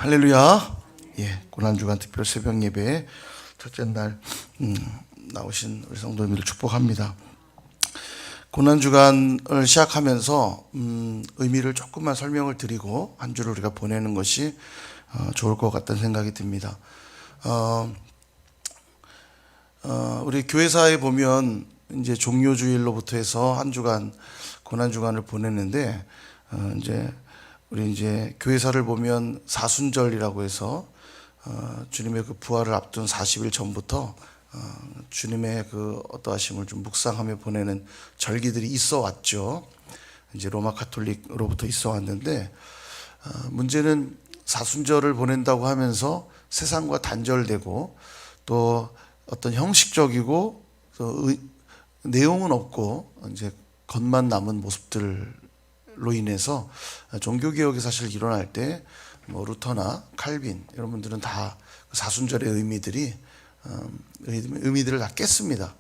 할렐루야. 고난주간 특별 새벽 예배 첫째 날 나오신 우리 성도님들 축복합니다. 고난주간을 시작하면서 의미를 조금만 설명을 드리고 한 주를 우리가 보내는 것이 좋을 것 같다는 생각이 듭니다. 우리 교회사에 보면 이제 종료주일로부터 해서 한 주간 고난주간을 보냈는데 우리 이제 교회사를 보면 사순절이라고 해서 주님의 그 부활을 앞둔 40일 전부터 주님의 그 어떠하심을 좀 묵상하며 보내는 절기들이 있어 왔죠. 이제 로마 카톨릭으로부터 있어 왔는데 문제는 사순절을 보낸다고 하면서 세상과 단절되고 또 어떤 형식적이고 또 내용은 없고 이제 겉만 남은 모습들로 인해서 종교개혁이 사실 일어날 때 뭐 루터나 칼빈 이런 분들은 다 사순절의 의미들을 다 깼습니다.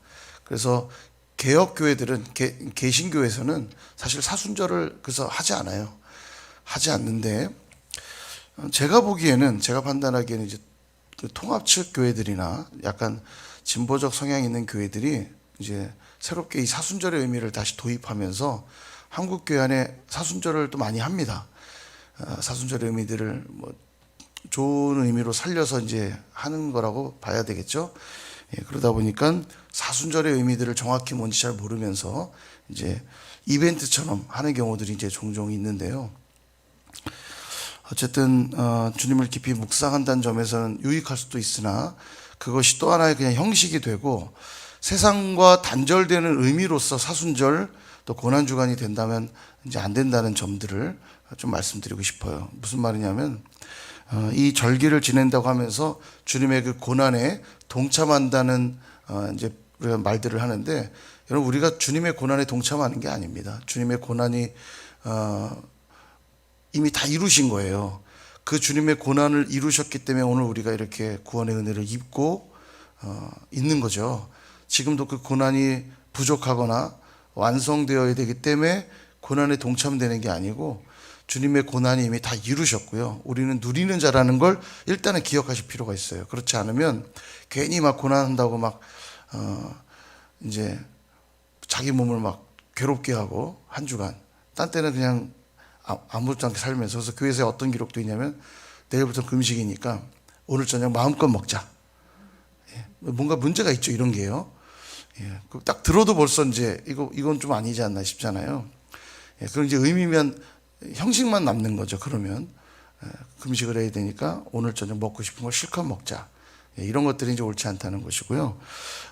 그래서 개혁교회들은 개신교에서는 사실 사순절을 그래서 하지 않아요. 하지 않는데 제가 보기에는 제가 판단하기에는 이제 통합 측 교회들이나 약간 진보적 성향이 있는 교회들이 이제 새롭게 이 사순절의 의미를 다시 도입하면서 한국 교회 안에 사순절을 또 많이 합니다. 사순절의 의미들을 뭐 좋은 의미로 살려서 이제 하는 거라고 봐야 되겠죠. 그러다 보니까 사순절의 의미들을 정확히 뭔지 잘 모르면서 이제 이벤트처럼 하는 경우들이 이제 종종 있는데요. 어쨌든 주님을 깊이 묵상한다는 점에서는 유익할 수도 있으나 그것이 또 하나의 그냥 형식이 되고 세상과 단절되는 의미로서 사순절 또 고난주간이 된다면 이제 안 된다는 점들을 좀 말씀드리고 싶어요. 무슨 말이냐면 이 절기를 지낸다고 하면서 주님의 그 고난에 동참한다는 이제 우리가 말들을 하는데 여러분 우리가 주님의 고난에 동참하는 게 아닙니다. 주님의 고난이 이미 다 이루신 거예요. 그 주님의 고난을 이루셨기 때문에 오늘 우리가 이렇게 구원의 은혜를 입고 있는 거죠. 지금도 그 고난이 부족하거나 완성되어야 되기 때문에 고난에 동참되는 게 아니고 주님의 고난이 이미 다 이루셨고요. 우리는 누리는 자라는 걸 일단은 기억하실 필요가 있어요. 그렇지 않으면 괜히 막 고난한다고 막 이제 자기 몸을 막 괴롭게 하고 한 주간 딴 때는 그냥 아무렇지 않게 살면서 그래서 교회에서 어떤 기록도 있냐면 내일부터 금식이니까 오늘 저녁 마음껏 먹자. 뭔가 문제가 있죠. 이런 게요. 딱 들어도 벌써 이제 이건 좀 아니지 않나 싶잖아요. 그런 이제 의미면 형식만 남는 거죠. 그러면 금식을 해야 되니까 오늘 저녁 먹고 싶은 걸 실컷 먹자. 이런 것들이 이제 옳지 않다는 것이고요.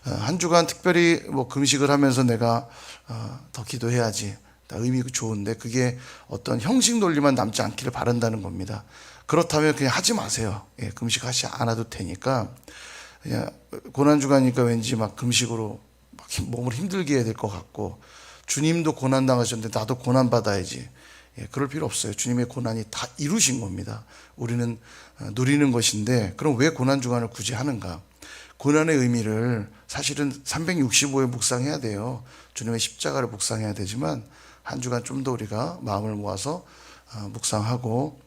한 주간 특별히 뭐 금식을 하면서 내가 더 기도해야지. 의미 좋은데 그게 어떤 형식 논리만 남지 않기를 바란다는 겁니다. 그렇다면 그냥 하지 마세요. 금식하지 않아도 되니까. 그냥 고난주간이니까 왠지 막 금식으로 막 몸을 힘들게 해야 될 것 같고 주님도 고난 당하셨는데 나도 고난 받아야지. 그럴 필요 없어요. 주님의 고난이 다 이루신 겁니다. 우리는 누리는 것인데 그럼 왜 고난주간을 굳이 하는가? 고난의 의미를 사실은 365일 묵상해야 돼요. 주님의 십자가를 묵상해야 되지만 한 주간 좀 더 우리가 마음을 모아서 묵상하고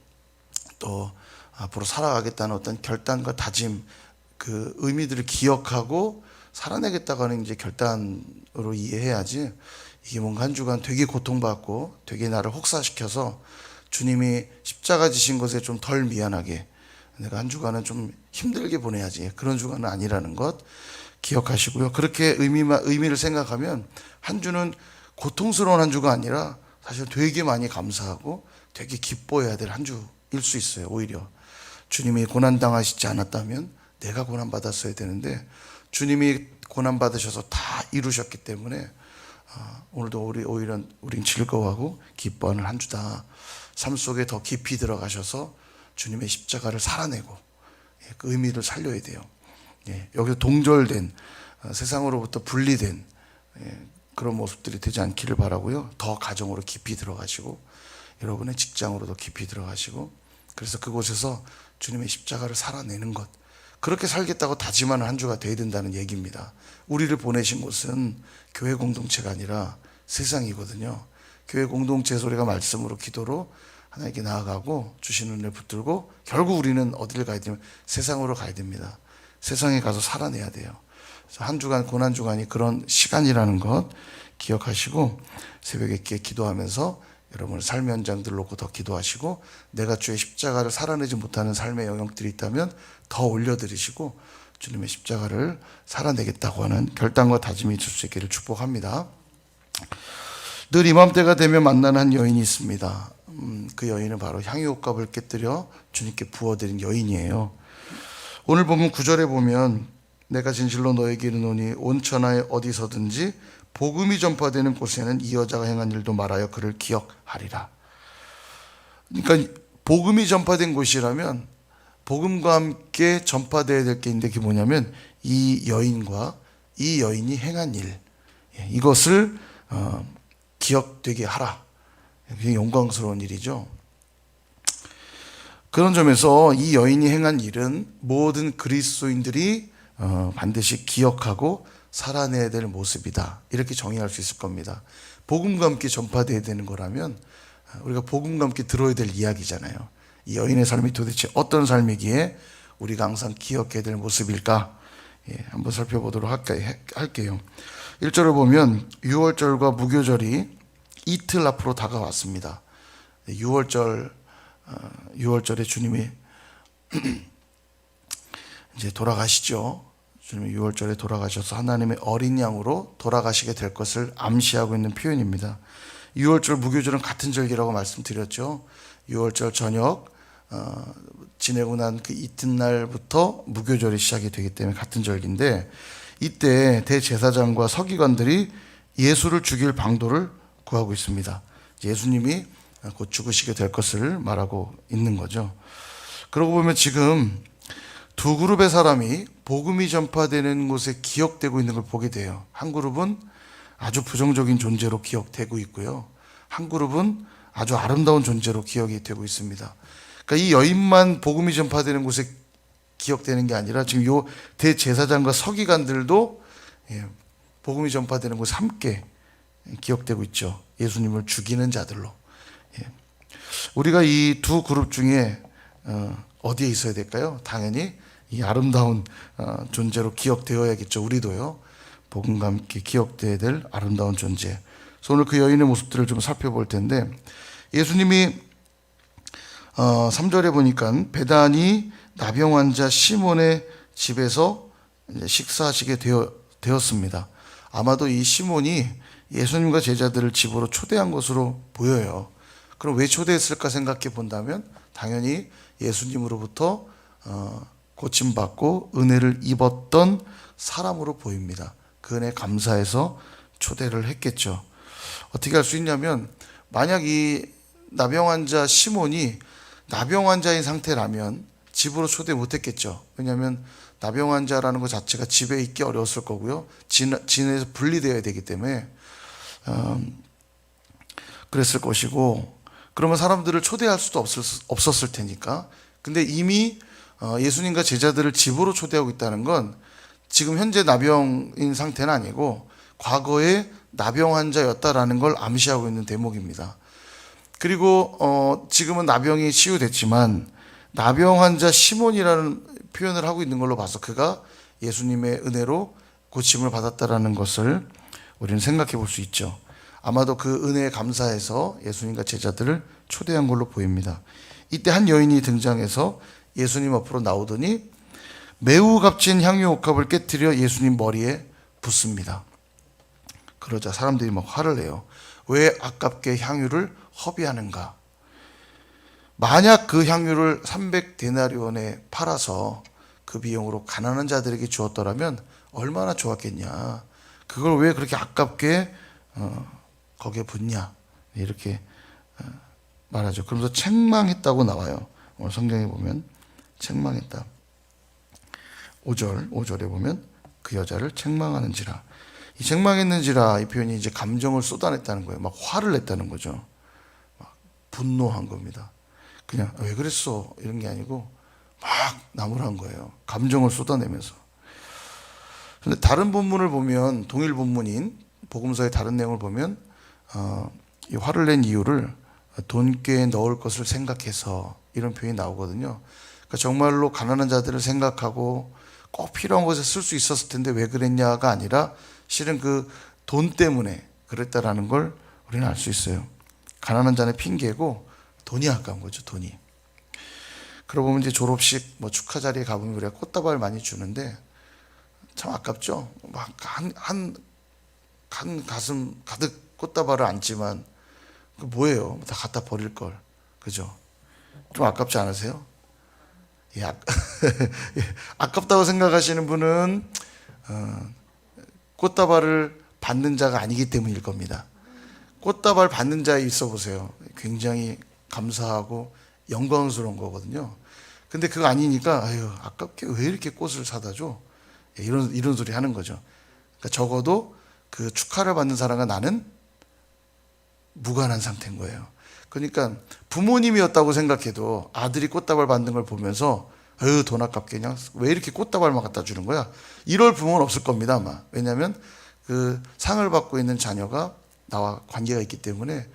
또 앞으로 살아가겠다는 어떤 결단과 다짐 그 의미들을 기억하고 살아내겠다고 하는 이제 결단으로 이해해야지 이게 뭔가 한 주간 되게 고통받고 되게 나를 혹사시켜서 주님이 십자가 지신 것에 좀 덜 미안하게 내가 한 주간은 좀 힘들게 보내야지 그런 주간은 아니라는 것 기억하시고요. 그렇게 의미를 생각하면 한 주는 고통스러운 한 주가 아니라 사실 되게 많이 감사하고 되게 기뻐해야 될 한 주일 수 있어요. 오히려 주님이 고난당하시지 않았다면 내가 고난받았어야 되는데 주님이 고난받으셔서 다 이루셨기 때문에 오늘도 오히려 우린 즐거워하고 기뻐하는 한 주다. 삶 속에 더 깊이 들어가셔서 주님의 십자가를 살아내고 그 의미를 살려야 돼요. 여기서 동절된 세상으로부터 분리된 그런 모습들이 되지 않기를 바라고요. 더 가정으로 깊이 들어가시고 여러분의 직장으로도 깊이 들어가시고 그래서 그곳에서 주님의 십자가를 살아내는 것 그렇게 살겠다고 다짐하는 한 주가 되어야 된다는 얘기입니다. 우리를 보내신 곳은 교회 공동체가 아니라 세상이거든요. 교회 공동체에서 우리가 말씀으로 기도로 하나님께 나아가고 주시는 은혜를 붙들고 결국 우리는 어디를 가야 되냐면 세상으로 가야 됩니다. 세상에 가서 살아내야 돼요. 그래서 한 주간 고난 주간이 그런 시간이라는 것 기억하시고 새벽에 이렇게 기도하면서 여러분의 삶의 현장들을 놓고 더 기도하시고 내가 주의 십자가를 살아내지 못하는 삶의 영역들이 있다면 더 올려드리시고 주님의 십자가를 살아내겠다고 하는 결단과 다짐이 있을 수 있기를 축복합니다. 늘 이맘때가 되면 만나는 한 여인이 있습니다. 그 여인은 바로 향유옥합을 깨뜨려 주님께 부어드린 여인이에요. 오늘 보면 9절에 보면 내가 진실로 너에게 이르노니 온 천하에 어디서든지 복음이 전파되는 곳에는 이 여자가 행한 일도 말하여 그를 기억하리라. 그러니까 복음이 전파된 곳이라면 복음과 함께 전파되어야 될 게 있는데 그게 뭐냐면 이 여인과 이 여인이 행한 일, 이것을 기억되게 하라. 굉장히 영광스러운 일이죠. 그런 점에서 이 여인이 행한 일은 모든 그리스도인들이 반드시 기억하고 살아내야 될 모습이다. 이렇게 정의할 수 있을 겁니다. 복음과 함께 전파되어야 되는 거라면 우리가 복음과 함께 들어야 될 이야기잖아요. 이 여인의 삶이 도대체 어떤 삶이기에 우리가 항상 기억해야 될 모습일까? 한번 살펴보도록 할게요. 1절을 보면 6월절과 무교절이 이틀 앞으로 다가왔습니다. 6월절에 주님이 이제 돌아가시죠. 주님이 6월절에 돌아가셔서 하나님의 어린 양으로 돌아가시게 될 것을 암시하고 있는 표현입니다. 6월절 무교절은 같은 절기라고 말씀드렸죠. 6월절 저녁 지내고 난 그 이튿날부터 무교절이 시작이 되기 때문에 같은 절기인데 이때 대제사장과 서기관들이 예수를 죽일 방도를 구하고 있습니다. 예수님이 곧 죽으시게 될 것을 말하고 있는 거죠. 그러고 보면 지금 두 그룹의 사람이 복음이 전파되는 곳에 기억되고 있는 걸 보게 돼요. 한 그룹은 아주 부정적인 존재로 기억되고 있고요. 한 그룹은 아주 아름다운 존재로 기억이 되고 있습니다. 그러니까 이 여인만 복음이 전파되는 곳에 기억되는 게 아니라 지금 요 대제사장과 서기관들도 복음이 전파되는 곳에 함께 기억되고 있죠. 예수님을 죽이는 자들로. 우리가 이 두 그룹 중에 어디에 있어야 될까요? 당연히 이 아름다운 존재로 기억되어야겠죠. 우리도요. 복음과 함께 기억되어야 될 아름다운 존재. 그래서 오늘 그 여인의 모습들을 좀 살펴볼 텐데 예수님이 3절에 보니까 베다니 나병 환자 시몬의 집에서 식사하시게 되었습니다. 아마도 이 시몬이 예수님과 제자들을 집으로 초대한 것으로 보여요. 그럼 왜 초대했을까 생각해 본다면 당연히 예수님으로부터 고침받고 은혜를 입었던 사람으로 보입니다. 그 은혜에 감사해서 초대를 했겠죠. 어떻게 할 수 있냐면 만약 이 나병 환자 시몬이 나병 환자인 상태라면 집으로 초대 못했겠죠. 왜냐하면 나병 환자라는 것 자체가 집에 있기 어려웠을 거고요. 진에서 분리되어야 되기 때문에 그랬을 것이고 그러면 사람들을 초대할 수도 없었을 테니까. 근데 이미 예수님과 제자들을 집으로 초대하고 있다는 건 지금 현재 나병인 상태는 아니고 과거에 나병 환자였다라는 걸 암시하고 있는 대목입니다. 그리고 지금은 나병이 치유됐지만 나병 환자 시몬이라는 표현을 하고 있는 걸로 봐서 그가 예수님의 은혜로 고침을 받았다라는 것을 우리는 생각해 볼 수 있죠. 아마도 그 은혜에 감사해서 예수님과 제자들을 초대한 걸로 보입니다. 이때 한 여인이 등장해서 예수님 앞으로 나오더니 매우 값진 향유옥합을 깨뜨려 예수님 머리에 붓습니다. 그러자 사람들이 막 화를 내요. 왜 아깝게 향유를 허비하는가? 만약 그 향유를 300데나리온에 팔아서 그 비용으로 가난한 자들에게 주었더라면 얼마나 좋았겠냐. 그걸 왜 그렇게 아깝게 거기에 붓냐. 이렇게 말하죠. 그러면서 책망했다고 나와요. 오늘 성경에 보면 책망했다. 5절에 보면 그 여자를 책망하는지라. 이 책망했는지라 이 표현이 이제 감정을 쏟아냈다는 거예요. 막 화를 냈다는 거죠. 막 분노한 겁니다. 그냥 왜 그랬어 이런 게 아니고 막 나무란 거예요. 감정을 쏟아내면서. 그런데 다른 본문을 보면 동일 본문인 복음서의 다른 내용을 보면 이 화를 낸 이유를 돈꾀에 넣을 것을 생각해서, 이런 표현이 나오거든요. 그러니까 정말로 가난한 자들을 생각하고 꼭 필요한 곳에 쓸 수 있었을 텐데 왜 그랬냐가 아니라 실은 그 돈 때문에 그랬다라는 걸 우리는 알 수 있어요. 가난한 자는 핑계고 돈이 아까운 거죠, 돈이. 그러고 보면 이제 졸업식 뭐 축하 자리에 가보면 우리가 꽃다발 많이 주는데 참 아깝죠. 막 한 가슴 가득 꽃다발을 안지만 그 뭐예요? 다 갖다 버릴 걸, 그죠? 좀 아깝지 않으세요? 예, 예, 아깝다고 생각하시는 분은 꽃다발을 받는 자가 아니기 때문일 겁니다. 꽃다발 받는 자에 있어 보세요. 굉장히 감사하고 영광스러운 거거든요. 근데 그거 아니니까 아유 아깝게 왜 이렇게 꽃을 사다 줘? 예, 이런 소리 하는 거죠. 그러니까 적어도 그 축하를 받는 사람과 나는 무관한 상태인 거예요. 그러니까 부모님이었다고 생각해도 아들이 꽃다발 받는 걸 보면서 아유 돈 아깝게 그냥 왜 이렇게 꽃다발만 갖다 주는 거야? 이럴 부모는 없을 겁니다 아마. 왜냐하면 그 상을 받고 있는 자녀가 나와 관계가 있기 때문에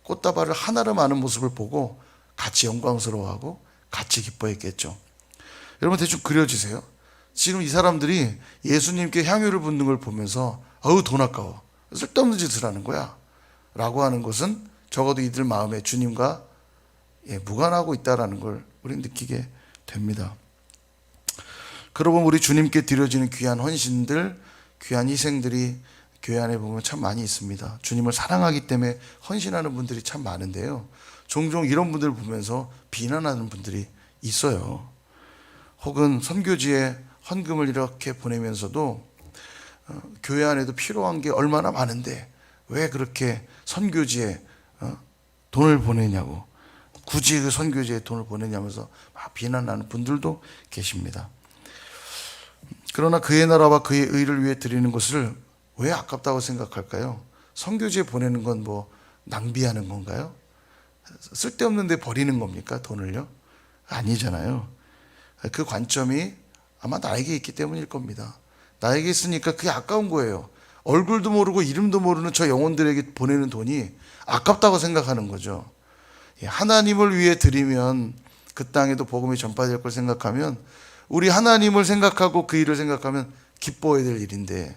꽃다발을 하나로 마는 모습을 보고 같이 영광스러워하고 같이 기뻐했겠죠. 여러분 대충 그려주세요. 지금 이 사람들이 예수님께 향유를 붓는 걸 보면서 어우 돈 아까워 쓸데없는 짓을 하는 거야 라고 하는 것은 적어도 이들 마음에 주님과 무관하고 있다는 걸 우리는 느끼게 됩니다. 그러고 보면 우리 주님께 드려지는 귀한 헌신들, 귀한 희생들이 교회 안에 보면 참 많이 있습니다. 주님을 사랑하기 때문에 헌신하는 분들이 참 많은데요. 종종 이런 분들을 보면서 비난하는 분들이 있어요. 혹은 선교지에 헌금을 이렇게 보내면서도 교회 안에도 필요한 게 얼마나 많은데 왜 그렇게 선교지에 돈을 보내냐고, 굳이 그 선교지에 돈을 보내냐면서 막 비난하는 분들도 계십니다. 그러나 그의 나라와 그의 의를 위해 드리는 것을 왜 아깝다고 생각할까요? 선교지에 보내는 건 뭐 낭비하는 건가요? 쓸데없는 데 버리는 겁니까? 돈을요? 아니잖아요. 그 관점이 아마 나에게 있기 때문일 겁니다. 나에게 있으니까 그게 아까운 거예요. 얼굴도 모르고 이름도 모르는 저 영혼들에게 보내는 돈이 아깝다고 생각하는 거죠. 하나님을 위해 드리면 그 땅에도 복음이 전파될 걸 생각하면 우리 하나님을 생각하고 그 일을 생각하면 기뻐해야 될 일인데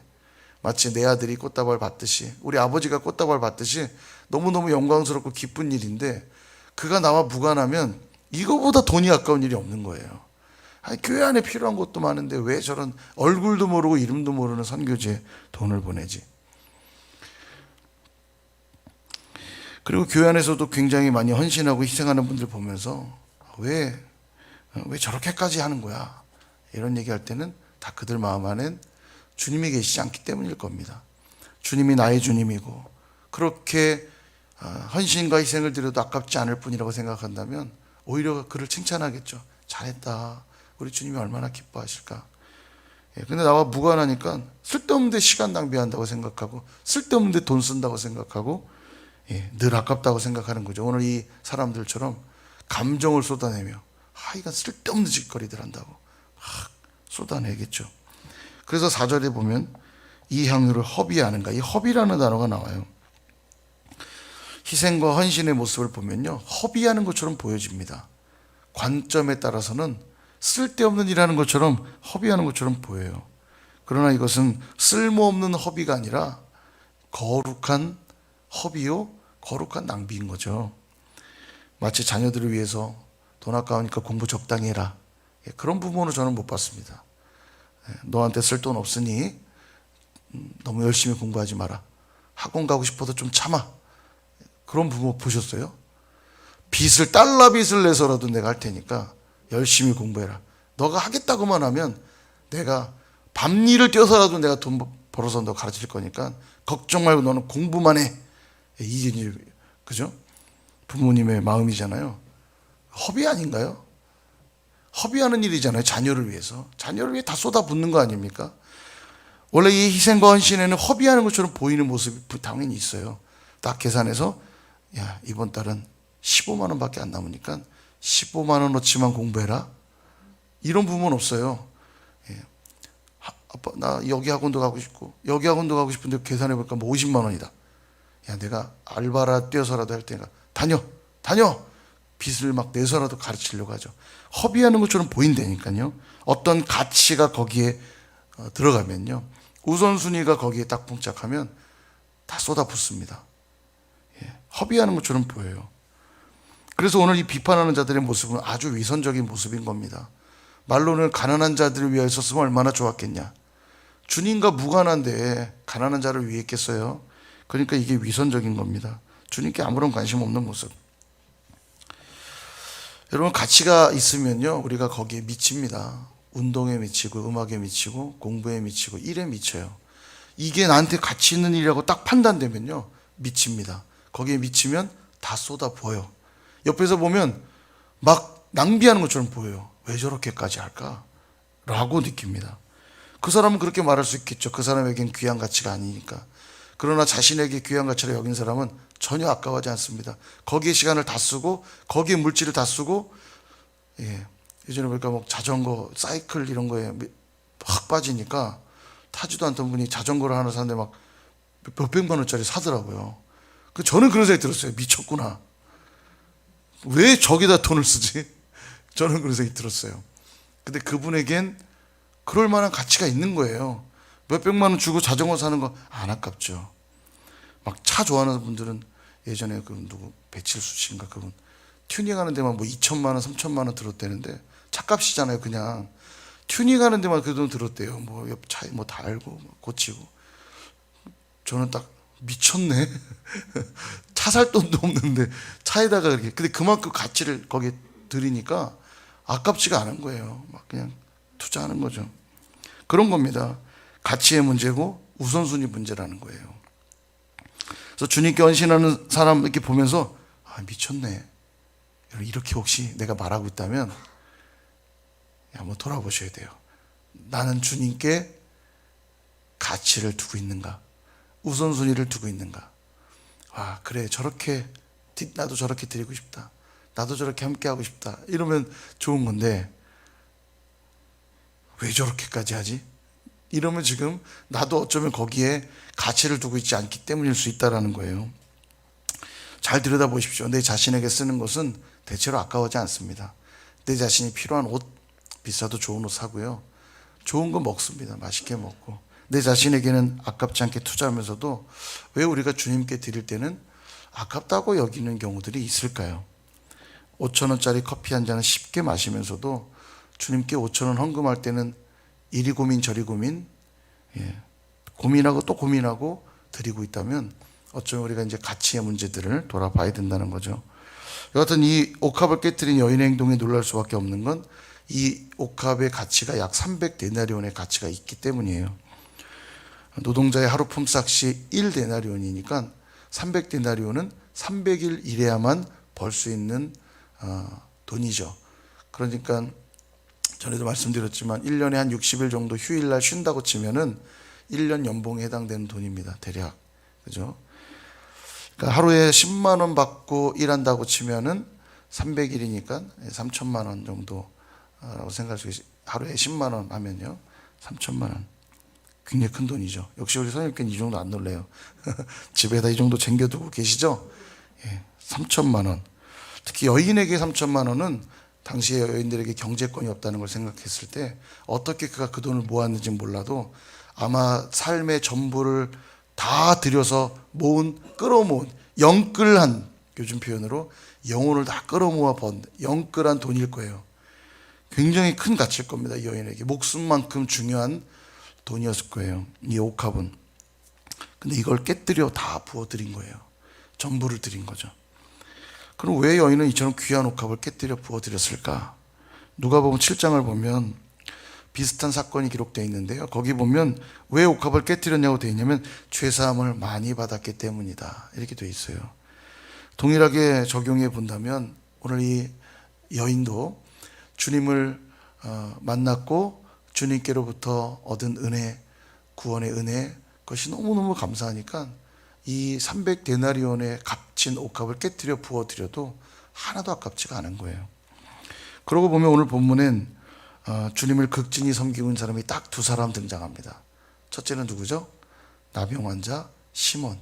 마치 내 아들이 꽃다발 받듯이 우리 아버지가 꽃다발 받듯이 너무너무 영광스럽고 기쁜 일인데 그가 나와 무관하면 이거보다 돈이 아까운 일이 없는 거예요. 아니, 교회 안에 필요한 것도 많은데 왜 저런 얼굴도 모르고 이름도 모르는 선교지에 돈을 보내지? 그리고 교회 안에서도 굉장히 많이 헌신하고 희생하는 분들 보면서 왜 저렇게까지 하는 거야? 이런 얘기할 때는 다 그들 마음 안엔 주님이 계시지 않기 때문일 겁니다. 주님이 나의 주님이고 그렇게 헌신과 희생을 드려도 아깝지 않을 뿐이라고 생각한다면 오히려 그를 칭찬하겠죠. 잘했다. 우리 주님이 얼마나 기뻐하실까. 근데 나와 무관하니까 쓸데없는 데 시간 낭비한다고 생각하고 쓸데없는 데 돈 쓴다고 생각하고 늘 아깝다고 생각하는 거죠. 오늘 이 사람들처럼 감정을 쏟아내며 이건 쓸데없는 짓거리들 한다고 막 쏟아내겠죠. 그래서 4절에 보면 이 향유를 허비하는가, 이 허비라는 단어가 나와요. 희생과 헌신의 모습을 보면요 허비하는 것처럼 보여집니다. 관점에 따라서는 쓸데없는 일하는 것처럼 허비하는 것처럼 보여요. 그러나 이것은 쓸모없는 허비가 아니라 거룩한 허비요 거룩한 낭비인 거죠. 마치 자녀들을 위해서 돈 아까우니까 공부 적당히 해라, 그런 부모는 저는 못 봤습니다. 너한테 쓸 돈 없으니 너무 열심히 공부하지 마라, 학원 가고 싶어도 좀 참아, 그런 부모 보셨어요? 달러 빚을 내서라도 내가 할 테니까 열심히 공부해라. 너가 하겠다고만 하면 내가 밤일을 뛰어서라도 내가 돈 벌어서 너 가르칠 거니까 걱정 말고 너는 공부만 해. 이게 그죠? 부모님의 마음이잖아요. 허비 아닌가요? 허비하는 일이잖아요. 자녀를 위해서. 자녀를 위해 다 쏟아붓는 거 아닙니까? 원래 이 희생과 헌신에는 허비하는 것처럼 보이는 모습이 당연히 있어요. 딱 계산해서 야 이번 달은 15만 원밖에 안 남으니까 15만 원어치만 공부해라. 이런 부모는 없어요. 아빠 나 여기 학원도 가고 싶고 여기 학원도 가고 싶은데 계산해볼까 뭐 50만 원이다. 야 내가 알바라 뛰어서라도 할 테니까 다녀. 다녀. 빚을 막 내서라도 가르치려고 하죠. 허비하는 것처럼 보인다니까요. 어떤 가치가 거기에 들어가면요, 우선순위가 거기에 딱 봉착하면 다 쏟아붓습니다. 허비하는 것처럼 보여요. 그래서 오늘 이 비판하는 자들의 모습은 아주 위선적인 모습인 겁니다. 말로는 가난한 자들을 위하여 썼으면 얼마나 좋았겠냐. 주님과 무관한데 가난한 자를 위해 했겠어요? 그러니까 이게 위선적인 겁니다. 주님께 아무런 관심 없는 모습. 여러분, 가치가 있으면요, 우리가 거기에 미칩니다. 운동에 미치고, 음악에 미치고, 공부에 미치고, 일에 미쳐요. 이게 나한테 가치 있는 일이라고 딱 판단되면요, 미칩니다. 거기에 미치면 다 쏟아부어요. 옆에서 보면 막 낭비하는 것처럼 보여요. 왜 저렇게까지 할까? 라고 느낍니다. 그 사람은 그렇게 말할 수 있겠죠. 그 사람에겐 귀한 가치가 아니니까. 그러나 자신에게 귀한 가치를 여긴 사람은 전혀 아까워하지 않습니다. 거기에 시간을 다 쓰고, 거기에 물질을 다 쓰고, 예전에 보니까 뭐 자전거, 사이클 이런 거에 확 빠지니까 타지도 않던 분이 자전거를 하나 사는데 막 몇백만 원짜리 사더라고요. 저는 그런 생각이 들었어요. 미쳤구나. 왜 저기다 돈을 쓰지? 저는 그런 생각이 들었어요. 근데 그분에겐 그럴 만한 가치가 있는 거예요. 몇백만 원 주고 자전거 사는 거 안 아깝죠. 막 차 좋아하는 분들은 예전에 그 누구 배칠수 씨인가 그분 튜닝하는 데만 뭐 2천만 원, 3천만 원 들었대는데 차값이잖아요. 그냥 튜닝하는 데만 그 돈 들었대요. 뭐 옆 차에 뭐 달고 고치고. 저는 딱 미쳤네. 차 살 돈도 없는데 차에다가 그렇게. 근데 그만큼 가치를 거기에 들이니까 아깝지가 않은 거예요. 막 그냥 투자하는 거죠. 그런 겁니다. 가치의 문제고 우선순위 문제라는 거예요. 그래서 주님께 헌신하는 사람 이렇게 보면서 미쳤네. 이렇게 혹시 내가 말하고 있다면 한번 돌아보셔야 돼요. 나는 주님께 가치를 두고 있는가? 우선순위를 두고 있는가? 그래, 저렇게 나도 저렇게 드리고 싶다. 나도 저렇게 함께 하고 싶다. 이러면 좋은 건데 왜 저렇게까지 하지? 이러면 지금 나도 어쩌면 거기에 가치를 두고 있지 않기 때문일 수 있다는 거예요. 잘 들여다보십시오. 내 자신에게 쓰는 것은 대체로 아까워하지 않습니다. 내 자신이 필요한 옷, 비싸도 좋은 옷 사고요. 좋은 거 먹습니다. 맛있게 먹고. 내 자신에게는 아깝지 않게 투자하면서도 왜 우리가 주님께 드릴 때는 아깝다고 여기는 경우들이 있을까요? 5천 원짜리 커피 한 잔을 쉽게 마시면서도 주님께 5천 원 헌금할 때는 이리 고민 저리 고민, 고민하고 또 고민하고 드리고 있다면 어쩌면 우리가 이제 가치의 문제들을 돌아봐야 된다는 거죠. 여하튼 이 옥합을 깨뜨린 여인의 행동에 놀랄 수밖에 없는 건 이 옥합의 가치가 약 300데나리온의 가치가 있기 때문이에요. 노동자의 하루 품삯이 1데나리온이니까 300데나리온은 300일 일해야만 벌 수 있는 돈이죠. 그러니까 전에도 말씀드렸지만 1년에 한 60일 정도 휴일날 쉰다고 치면은 1년 연봉에 해당되는 돈입니다. 대략. 그죠? 그러니까 하루에 10만 원 받고 일한다고 치면은 300일이니까 3천만 원 정도라고 생각할 수 있어요. 하루에 10만 원 하면요. 3천만 원. 굉장히 큰 돈이죠. 역시 우리 선생님께는 이 정도 안 놀래요. 집에다 이 정도 챙겨두고 계시죠? 3천만 원. 특히 여인에게 3천만 원은 당시의 여인들에게 경제권이 없다는 걸 생각했을 때 어떻게 그가 그 돈을 모았는지 몰라도 아마 삶의 전부를 다 들여서 끌어모은 영끌한, 요즘 표현으로 영혼을 다 끌어모아 번 영끌한 돈일 거예요. 굉장히 큰 가치일 겁니다. 이 여인에게 목숨만큼 중요한 돈이었을 거예요. 이 옥합은. 근데 이걸 깨뜨려 다 부어드린 거예요. 전부를 드린 거죠. 그럼 왜 여인은 이처럼 귀한 옥합을 깨뜨려 부어드렸을까? 누가복음 7장을 보면 비슷한 사건이 기록되어 있는데요. 거기 보면 왜 옥합을 깨뜨렸냐고 되어 있냐면 죄사함을 많이 받았기 때문이다. 이렇게 되어 있어요. 동일하게 적용해 본다면 오늘 이 여인도 주님을 만났고 주님께로부터 얻은 은혜, 구원의 은혜, 그것이 너무너무 감사하니까 이 300데나리온의 값진 옥합을 깨뜨려 부어드려도 하나도 아깝지가 않은 거예요. 그러고 보면 오늘 본문엔 주님을 극진히 섬기고 있는 사람이 딱 두 사람 등장합니다. 첫째는 누구죠? 나병 환자 시몬.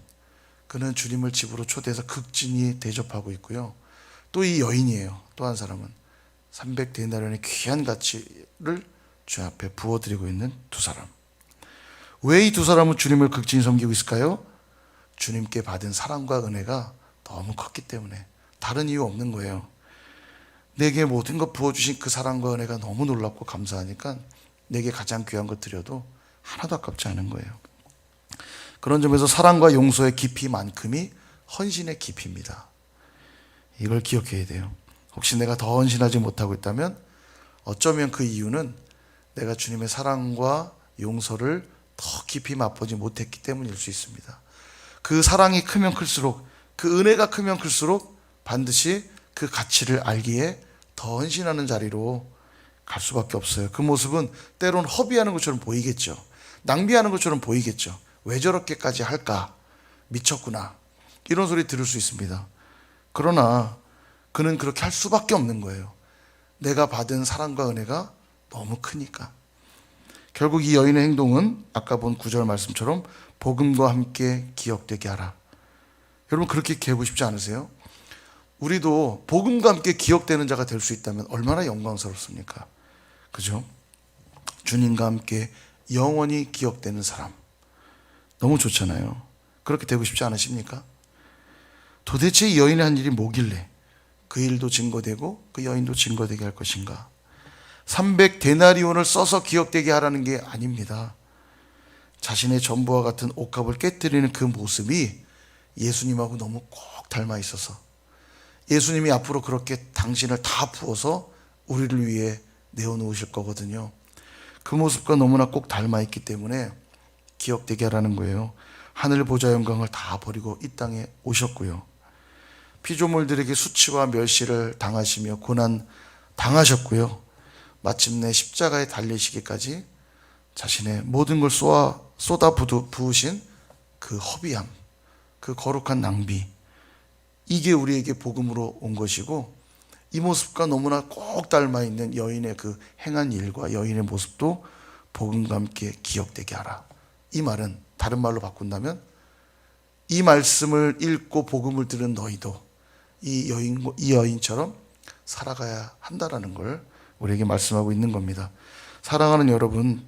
그는 주님을 집으로 초대해서 극진히 대접하고 있고요. 또 이 여인이에요. 또 한 사람은 300데나리온의 귀한 가치를 주 앞에 부어드리고 있는 두 사람. 왜 이 두 사람은 주님을 극진히 섬기고 있을까요? 주님께 받은 사랑과 은혜가 너무 컸기 때문에, 다른 이유 없는 거예요. 내게 모든 것 부어주신 그 사랑과 은혜가 너무 놀랍고 감사하니까 내게 가장 귀한 것 드려도 하나도 아깝지 않은 거예요. 그런 점에서 사랑과 용서의 깊이만큼이 헌신의 깊이입니다. 이걸 기억해야 돼요. 혹시 내가 더 헌신하지 못하고 있다면 어쩌면 그 이유는 내가 주님의 사랑과 용서를 더 깊이 맛보지 못했기 때문일 수 있습니다. 그 사랑이 크면 클수록, 그 은혜가 크면 클수록 반드시 그 가치를 알기에 더 헌신하는 자리로 갈 수밖에 없어요. 그 모습은 때론 허비하는 것처럼 보이겠죠. 낭비하는 것처럼 보이겠죠. 왜 저렇게까지 할까? 미쳤구나. 이런 소리 들을 수 있습니다. 그러나 그는 그렇게 할 수밖에 없는 거예요. 내가 받은 사랑과 은혜가 너무 크니까. 결국 이 여인의 행동은 아까 본 9절 말씀처럼 복음과 함께 기억되게 하라. 여러분, 그렇게 기억하고 싶지 않으세요? 우리도 복음과 함께 기억되는 자가 될 수 있다면 얼마나 영광스럽습니까? 그죠? 주님과 함께 영원히 기억되는 사람, 너무 좋잖아요. 그렇게 되고 싶지 않으십니까? 도대체 이 여인이 한 일이 뭐길래 그 일도 증거되고 그 여인도 증거되게 할 것인가? 300데나리온을 써서 기억되게 하라는 게 아닙니다. 자신의 전부와 같은 옷값을 깨뜨리는 그 모습이 예수님하고 너무 꼭 닮아 있어서, 예수님이 앞으로 그렇게 당신을 다 부어서 우리를 위해 내어놓으실 거거든요. 그 모습과 너무나 꼭 닮아 있기 때문에 기억되게 하라는 거예요. 하늘 보좌 영광을 다 버리고 이 땅에 오셨고요. 피조물들에게 수치와 멸시를 당하시며 고난 당하셨고요. 마침내 십자가에 달리시기까지 자신의 모든 걸 쏟아 부으신 그 허비함, 그 거룩한 낭비, 이게 우리에게 복음으로 온 것이고, 이 모습과 너무나 꼭 닮아 있는 여인의 그 행한 일과 여인의 모습도 복음과 함께 기억되게 하라. 이 말은 다른 말로 바꾼다면, 이 말씀을 읽고 복음을 들은 너희도 이 여인처럼 살아가야 한다라는 걸 우리에게 말씀하고 있는 겁니다. 사랑하는 여러분,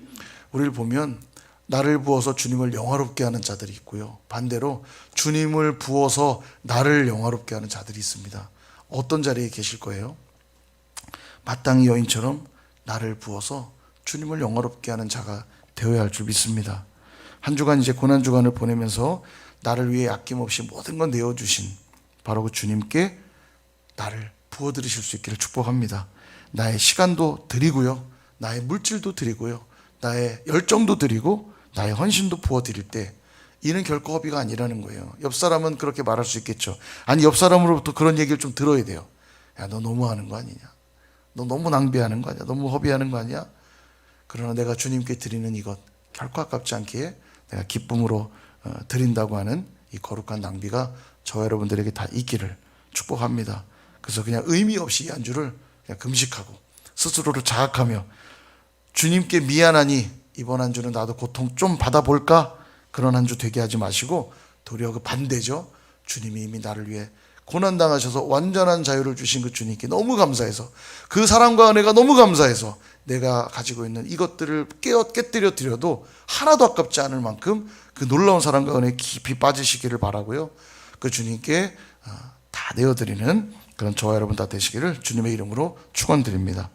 우리를 보면 나를 부어서 주님을 영화롭게 하는 자들이 있고요, 반대로 주님을 부어서 나를 영화롭게 하는 자들이 있습니다. 어떤 자리에 계실 거예요? 마땅히 여인처럼 나를 부어서 주님을 영화롭게 하는 자가 되어야 할 줄 믿습니다. 한 주간 이제 고난주간을 보내면서 나를 위해 아낌없이 모든 건 내어주신 바로 그 주님께 나를 부어드리실 수 있기를 축복합니다. 나의 시간도 드리고요, 나의 물질도 드리고요, 나의 열정도 드리고 나의 헌신도 부어드릴 때 이는 결코 허비가 아니라는 거예요. 옆 사람은 그렇게 말할 수 있겠죠. 아니, 옆 사람으로부터 그런 얘기를 좀 들어야 돼요. 야, 너 너무하는 거 아니냐? 너 너무 낭비하는 거 아니야? 너무 허비하는 거 아니야? 그러나 내가 주님께 드리는 이것 결코 아깝지 않기에 내가 기쁨으로 드린다고 하는 이 거룩한 낭비가 저와 여러분들에게 다 있기를 축복합니다. 그래서 그냥 의미 없이 이 한 주를 그냥 금식하고 스스로를 자학하며 주님께 미안하니 이번 한 주는 나도 고통 좀 받아볼까? 그런 한 주 되게 하지 마시고 도리어 그 반대죠. 주님이 이미 나를 위해 고난당하셔서 완전한 자유를 주신 그 주님께 너무 감사해서, 그 사랑과 은혜가 너무 감사해서 내가 가지고 있는 이것들을 깨뜨려 드려도 하나도 아깝지 않을 만큼 그 놀라운 사랑과 은혜에 깊이 빠지시기를 바라고요. 그 주님께 다 내어드리는 그런 저와 여러분 다 되시기를 주님의 이름으로 축원드립니다.